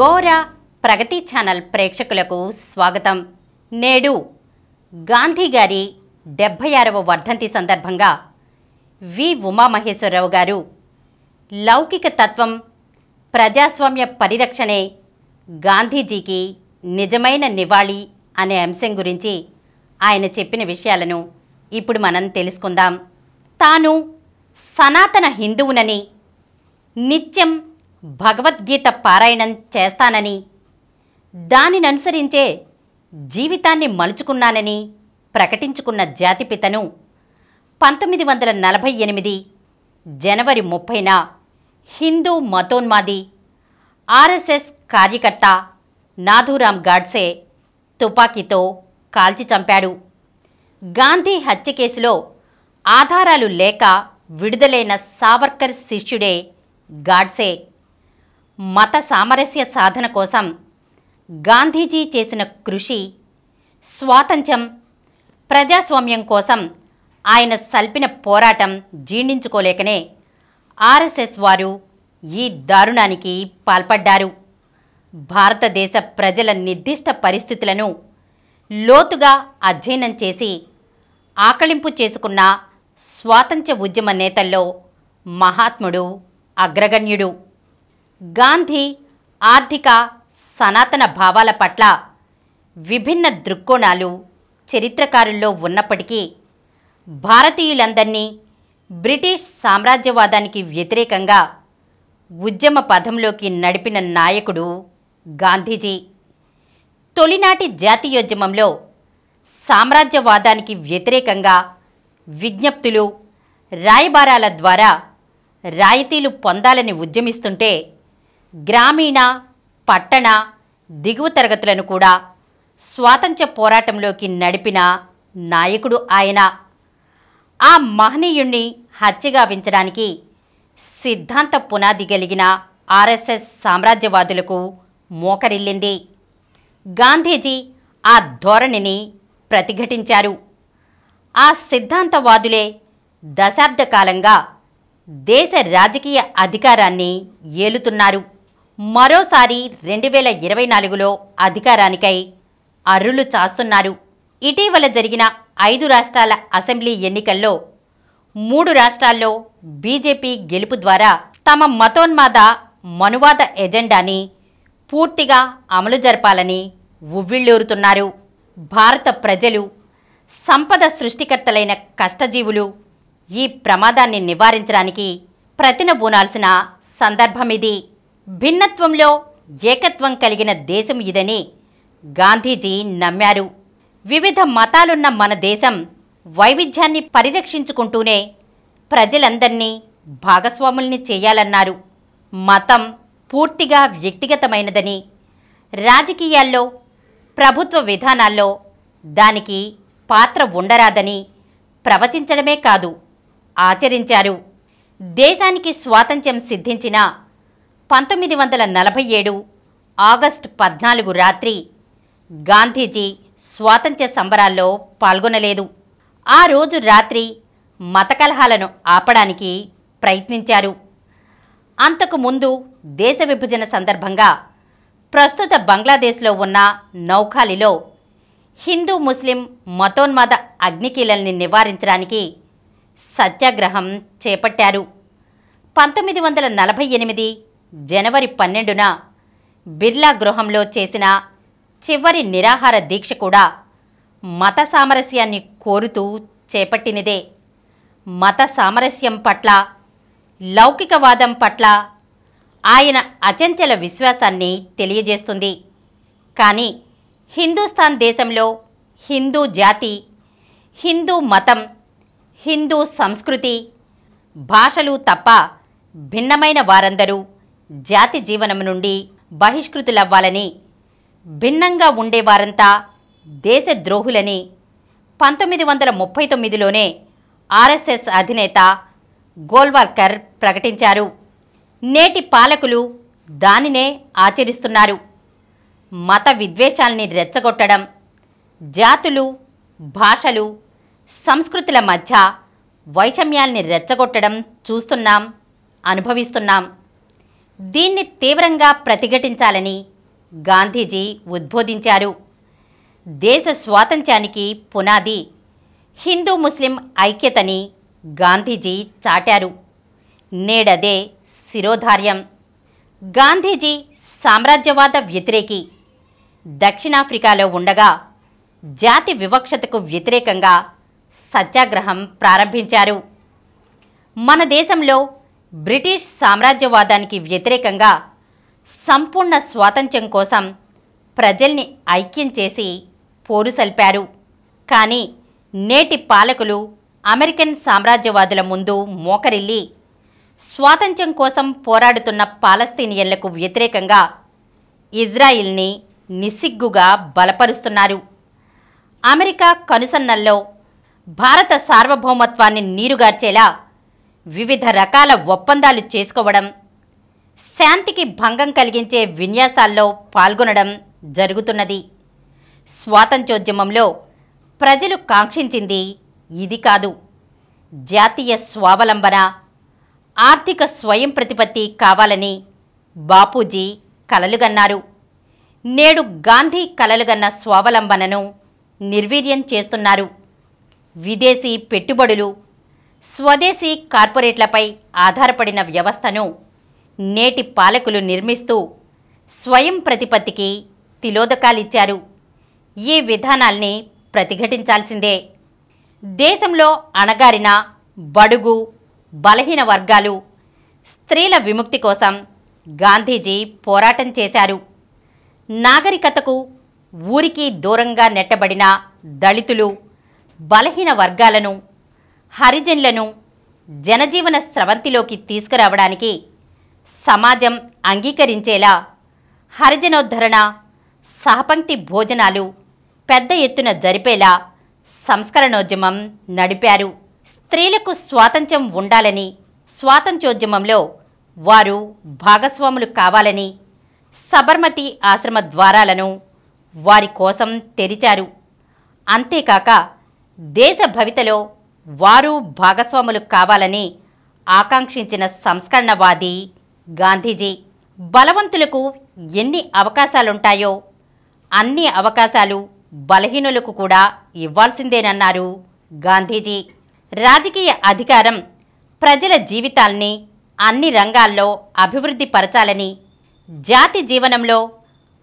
గోరా ప్రగతి channel ప్రేక్షకులకు స్వాగతం. నేడు గాంధీ గారి 76వ వర్ధంతి సందర్భంగా వి ఉమామహేశ్వరరావు గారు లౌకిక తత్వం, ప్రజాస్వామ్య పరిరక్షణే గాంధీజీకి నిజమైన నివాళి అనే అంశం గురించి ఆయన చెప్పిన విషయాలను ఇప్పుడు మనం తెలుసుకుందాం. తాను సనాతన హిందువునని, నిత్యం భగవద్గీత పారాయణం చేస్తానని, దానిననుసరించే జీవితాన్ని మలుచుకున్నానని ప్రకటించుకున్న జాతిపితను 1948 జనవరి 30న హిందూ మతోన్మాది ఆర్ఎస్ఎస్ కార్యకర్త నాథూరాం గాడ్సే తుపాకీతో కాల్చి చంపాడు. గాంధీ హత్య కేసులో ఆధారాలు లేక విడుదలైన సావర్కర్ శిష్యుడే గాడ్సే. మత సామరస్య సాధన కోసం గాంధీజీ చేసిన కృషి, స్వాతంత్ర్యం, ప్రజాస్వామ్యం కోసం ఆయన సల్పిన పోరాటం జీర్ణించుకోలేకనే ఆర్ఎస్ఎస్ వారు ఈ దారుణానికి పాల్పడ్డారు. భారతదేశ ప్రజల నిర్దిష్ట పరిస్థితులను లోతుగా అధ్యయనం చేసి ఆకళింపు చేసుకున్న స్వాతంత్ర్య ఉద్యమ నేతల్లో మహాత్ముడు అగ్రగణ్యుడు. గాంధీ ఆర్థిక, సనాతన భావాల పట్ల విభిన్న దృక్కోణాలు చరిత్రకారుల్లో ఉన్నప్పటికీ భారతీయులందరినీ బ్రిటిష్ సామ్రాజ్యవాదానికి వ్యతిరేకంగా ఉద్యమ పథంలోకి నడిపిన నాయకుడు గాంధీజీ. తొలినాటి జాతీయోద్యమంలో సామ్రాజ్యవాదానికి వ్యతిరేకంగా విజ్ఞప్తులు, రాయబారాల ద్వారా రాయితీలు పొందాలని ఉద్యమిస్తుంటే గ్రామీణ, పట్టణ, దిగువ తరగతులను కూడా స్వాతంత్ర్య పోరాటంలోకి నడిపిన నాయకుడు ఆయన. ఆ మహనీయుణ్ణి హత్యగావించడానికి సిద్ధాంత పునాది కలిగిన ఆర్ఎస్ఎస్ సామ్రాజ్యవాదులకు మోకరిల్లింది. గాంధీజీ ఆ ధోరణిని ప్రతిఘటించారు. ఆ సిద్ధాంతవాదులే దశాబ్ద కాలంగా దేశ రాజకీయ అధికారాన్ని ఏలుతున్నారు. మరోసారి 2024లో అధికారానికై అర్రులు చాస్తున్నారు. ఇటీవల జరిగిన 5 రాష్ట్రాల అసెంబ్లీ ఎన్నికల్లో 3 రాష్ట్రాల్లో బీజేపీ గెలుపు ద్వారా తమ మతోన్మాద, మనువాద ఎజెండాని పూర్తిగా అమలు జరపాలని ఉవ్విళ్ళూరుతున్నారు. భారత ప్రజలు, సంపద సృష్టికర్తలైన కష్టజీవులు ఈ ప్రమాదాన్ని నివారించడానికి ప్రతినబూనాల్సిన సందర్భమిది. భిన్నత్వంలో ఏకత్వం కలిగిన దేశం ఇదని గాంధీజీ నమ్మారు. వివిధ మతాలున్న మన దేశం వైవిధ్యాన్ని పరిరక్షించుకుంటూనే ప్రజలందరినీ భాగస్వాముల్ని చేయాలన్నారు. మతం పూర్తిగా వ్యక్తిగతమైనదని, రాజకీయాల్లో, ప్రభుత్వ విధానాల్లో దానికి పాత్ర ఉండరాదని ప్రవచించడమే కాదు, ఆచరించారు. దేశానికి స్వాతంత్ర్యం సిద్ధించిన 1947 ఆగస్టు 14 రాత్రి గాంధీజీ స్వాతంత్ర్య సంబరాల్లో పాల్గొనలేదు. ఆ రోజు రాత్రి మత కలహాలను ఆపడానికి ప్రయత్నించారు. అంతకుముందు దేశ విభజన సందర్భంగా ప్రస్తుత బంగ్లాదేశ్లో ఉన్న నౌఖాలిలో హిందూ, ముస్లిం మతోన్మాద అగ్నికీలల్ని నివారించడానికి సత్యాగ్రహం చేపట్టారు. 1948 జనవరి 12న బిర్లా గృహంలో చేసిన చివరి నిరాహార దీక్ష కూడా మత సామరస్యాన్ని కోరుతూ చేపట్టినదే. మత సామరస్యం పట్ల, లౌకికవాదం పట్ల ఆయన అచంచల విశ్వాసాన్ని తెలియజేస్తుంది. కానీ హిందూస్థాన్ దేశంలో హిందూ జాతి, హిందూ మతం, హిందూ సంస్కృతి, భాషలు తప్ప భిన్నమైన వారందరూ జాతి జీవనం నుండి బహిష్కృతులవ్వాలని, భిన్నంగా ఉండేవారంతా దేశద్రోహులని 1939లోనే ఆర్ఎస్ఎస్ అధినేత గోల్వాల్కర్ ప్రకటించారు. నేటి పాలకులు దానినే ఆచరిస్తున్నారు. మత విద్వేషాల్ని రెచ్చగొట్టడం, జాతులు, భాషలు, సంస్కృతుల మధ్య వైషమ్యాల్ని రెచ్చగొట్టడం చూస్తున్నాం, అనుభవిస్తున్నాం. దీన్ని తీవ్రంగా ప్రతిఘటించాలని గాంధీజీ ఉద్బోధించారు. దేశ స్వాతంత్ర్యానికి పునాది హిందూ ముస్లిం ఐక్యతని గాంధీజీ చాటారు. నేడదే శిరోధార్యం. గాంధీజీ సామ్రాజ్యవాద వ్యతిరేకి. దక్షిణాఫ్రికాలో ఉండగా జాతి వివక్షతకు వ్యతిరేకంగా సత్యాగ్రహం ప్రారంభించారు. మన దేశంలో బ్రిటిష్ సామ్రాజ్యవాదానికి వ్యతిరేకంగా సంపూర్ణ స్వాతంత్ర్యం కోసం ప్రజల్ని ఐక్యం చేసి పోరు సల్పారు. కానీ నేటి పాలకులు అమెరికన్ సామ్రాజ్యవాదుల ముందు మోకరిల్లి స్వాతంత్ర్యం కోసం పోరాడుతున్న పాలస్తీనియన్లకు వ్యతిరేకంగా ఇజ్రాయిల్ని నిస్సిగ్గుగా బలపరుస్తున్నారు. అమెరికా కనుసన్నల్లో భారత సార్వభౌమత్వాన్ని నీరుగార్చేలా వివిధ రకాల ఒప్పందాలు చేసుకోవడం, శాంతికి భంగం కలిగించే విన్యాసాల్లో పాల్గొనడం జరుగుతున్నది. స్వాతంత్ర్యోద్యమంలో ప్రజలు కాంక్షించింది ఇది కాదు. జాతీయ స్వావలంబన, ఆర్థిక స్వయం ప్రతిపత్తి కావాలని బాపూజీ కలలుగన్నారు. నేడు గాంధీ కలలుగన్న స్వావలంబనను నిర్వీర్యం చేస్తున్నారు. విదేశీ పెట్టుబడులు, స్వదేశీ కార్పొరేట్లపై ఆధారపడిన వ్యవస్థను నేటి పాలకులు నిర్మిస్తూ స్వయం ప్రతిపత్తికి తిలోదకాలిచ్చారు. ఈ విధానాల్ని ప్రతిఘటించాల్సిందే. దేశంలో అణగారిన బడుగు బలహీన వర్గాలు, స్త్రీల విముక్తి కోసం గాంధీజీ పోరాటం చేశారు. నాగరికతకు ఊరికి దూరంగా నెట్టబడిన దళితులు, బలహీన వర్గాలను, హరిజనులను జనజీవన స్రవంతిలోకి తీసుకురావడానికి సమాజం అంగీకరించేలా హరిజనోద్ధరణ, సహపంక్తి భోజనాలు పెద్ద ఎత్తున జరిపేలా సంస్కరణోద్యమం నడిపారు. స్త్రీలకు స్వాతంత్ర్యం ఉండాలని, స్వాతంత్ర్యోద్యమంలో వారు భాగస్వాములు కావాలని సబర్మతి ఆశ్రమ ద్వారాలను వారి కోసం తెరిచారు. అంతేకాక దేశ భవితలో వారు భాగస్వాములు కావాలని ఆకాంక్షించిన సంస్కరణవాది గాంధీజీ. బలవంతులకు ఎన్ని అవకాశాలుంటాయో అన్ని అవకాశాలు బలహీనులకు కూడా ఇవ్వాల్సిందేనన్నారు గాంధీజీ. రాజకీయ అధికారం ప్రజల జీవితాల్ని అన్ని రంగాల్లో అభివృద్ధి పరచాలని, జాతి జీవనంలో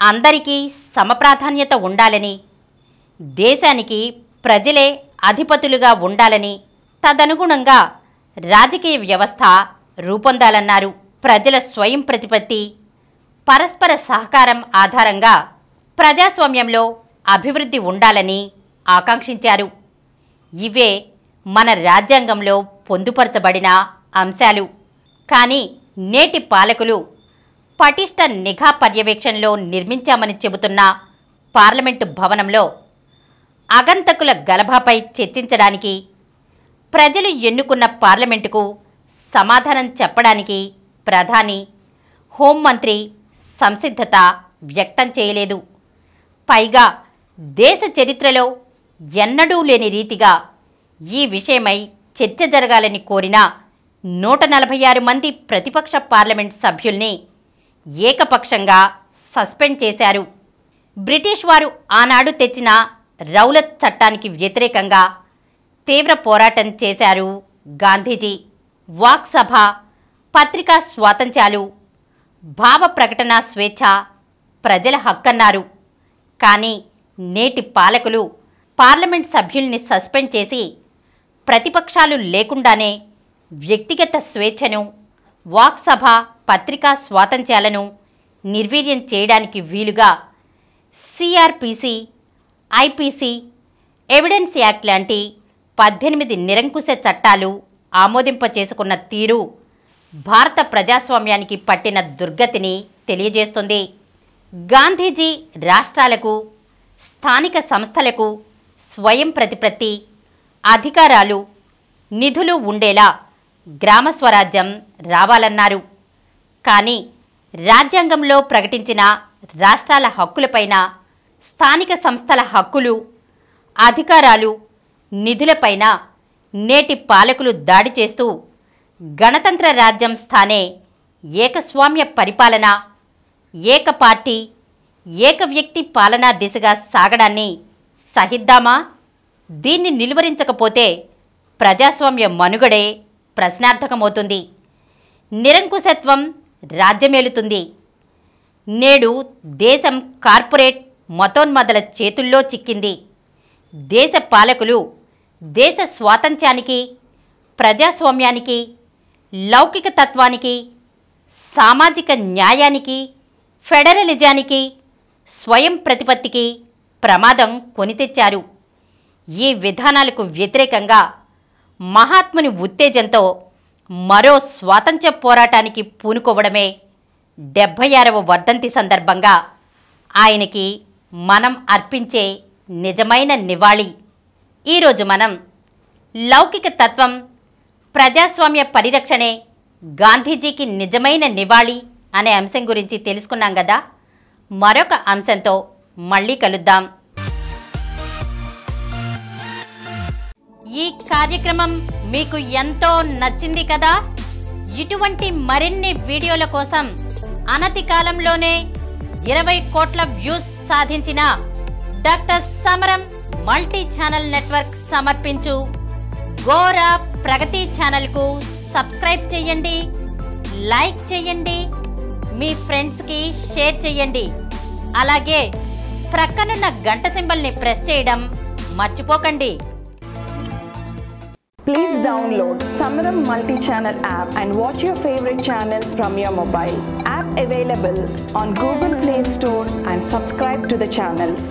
అందరికీ సమప్రాధాన్యత ఉండాలని, దేశానికి ప్రజలే అధిపతులుగా ఉండాలని, తదనుగుణంగా రాజకీయ వ్యవస్థ రూపొందాలన్నారు. ప్రజల స్వయం ప్రతిపత్తి, పరస్పర సహకారం ఆధారంగా ప్రజాస్వామ్యంలో అభివృద్ధి ఉండాలని ఆకాంక్షించారు. ఇవే మన రాజ్యాంగంలో పొందుపరచబడిన అంశాలు. కానీ నేటి పాలకులు పటిష్ట నిఘా పర్యవేక్షణలో నిర్మించామని చెబుతున్న పార్లమెంటు భవనంలో అగంతకుల గలభాపై చర్చించడానికి, ప్రజలు ఎన్నుకున్న పార్లమెంటుకు సమాధానం చెప్పడానికి ప్రధాని, హోంమంత్రి సంసిద్ధత వ్యక్తం చేయలేదు. పైగా దేశ చరిత్రలో ఎన్నడూ లేని రీతిగా ఈ విషయమై చర్చ జరగాలని కోరిన 146 మంది ప్రతిపక్ష పార్లమెంట్ సభ్యుల్ని ఏకపక్షంగా సస్పెండ్ చేశారు. బ్రిటిష్ వారు ఆనాడు తెచ్చిన రౌలత్ చట్టానికి వ్యతిరేకంగా తీవ్ర పోరాటం చేశారు గాంధీజీ. వాక్సభ, పత్రికా స్వాతంత్ర్యాలు, భావ ప్రకటన స్వేచ్ఛ ప్రజల హక్కన్నారు. కానీ నేటి పాలకులు పార్లమెంట్ సభ్యుల్ని సస్పెండ్ చేసి ప్రతిపక్షాలు లేకుండానే వ్యక్తిగత స్వేచ్ఛను, వాక్సభ, పత్రికా స్వాతంత్ర్యాలను నిర్వీర్యం చేయడానికి వీలుగా సిఆర్పిసి, ఐపిసి, ఎవిడెన్స్ యాక్ట్ లాంటి 18 నిరంకుశ చట్టాలు ఆమోదింపచేసుకున్న తీరు భారత ప్రజాస్వామ్యానికి పట్టిన దుర్గతిని తెలియజేస్తుంది. గాంధీజీ రాష్ట్రాలకు, స్థానిక సంస్థలకు స్వయం ప్రతిపత్తి, అధికారాలు, నిధులు ఉండేలా గ్రామ స్వరాజ్యం రావాలన్నారు. కానీ రాజ్యాంగంలో ప్రకటించిన రాష్ట్రాల హక్కులపైన, స్థానిక సంస్థల హక్కులు, అధికారాలు, నిధులపైన నేటి పాలకులు దాడి చేస్తూ గణతంత్ర రాజ్యం స్థానే ఏకస్వామ్య పరిపాలన, ఏక పార్టీ, ఏక వ్యక్తి పాలనా దిశగా సాగడాన్ని సహిద్దామా? దీన్ని నిలువరించకపోతే ప్రజాస్వామ్య మనుగడే ప్రశ్నార్థకమవుతుంది. నిరంకుశత్వం రాజ్యమేలుతుంది. నేడు దేశం కార్పొరేట్ మతోన్మదుల చేతుల్లో చిక్కింది. దేశ పాలకులు దేశ స్వాతంత్ర్యానికి, ప్రజాస్వామ్యానికి, లౌకిక తత్వానికి, సామాజిక న్యాయానికి, ఫెడరలిజానికి, స్వయం ప్రతిపత్తికి ప్రమాదం కొని తెచ్చారు. ఈ విధానాలకు వ్యతిరేకంగా మహాత్ముని ఉత్తేజంతో మరో స్వాతంత్ర్య పోరాటానికి పూనుకోవడమే 76వ వర్ధంతి సందర్భంగా ఆయనకి మనం అర్పించే నిజమైన నివాళి. ఈరోజు మనం లౌకిక తత్వం, ప్రజాస్వామ్య పరిరక్షణే గాంధీజీకి నిజమైన నివాళి అనే అంశం గురించి తెలుసుకున్నాం కదా. మరొక అంశంతో మళ్ళీ కలుద్దాం. ఈ కార్యక్రమం మీకు ఎంతో నచ్చింది కదా. ఇటువంటి మరిన్ని వీడియోల కోసం అనతి కాలంలోనే 20 కోట్ల వ్యూస్ సాధించిన డాక్టర్ సమరం మల్టీ ఛానల్ నెట్వర్క్ సమర్పించు గోరా ప్రగతి ఛానల్కు సబ్స్క్రైబ్ చేయండి, లైక్ చేయండి, మీ ఫ్రెండ్స్కి షేర్ చేయండి. అలాగే ప్రక్కనున్న గంట సింబల్ని ప్రెస్ చేయడం మర్చిపోకండి. Please download Samaram multi-channel app and watch your favorite channels from your mobile. App available on Google Play Store and subscribe to the channels.